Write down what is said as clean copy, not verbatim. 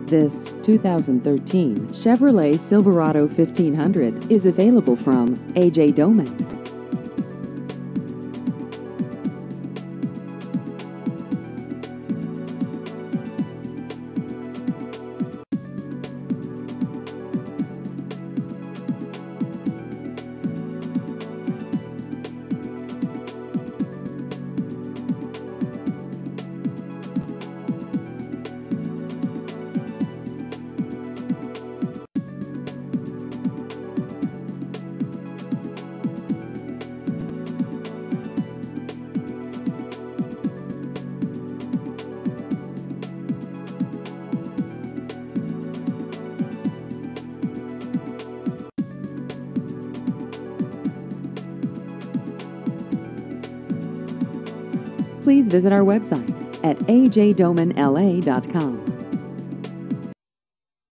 This 2013 Chevrolet Silverado 1500 is available from A.J. Doman. Please visit our website at ajdomanla.com.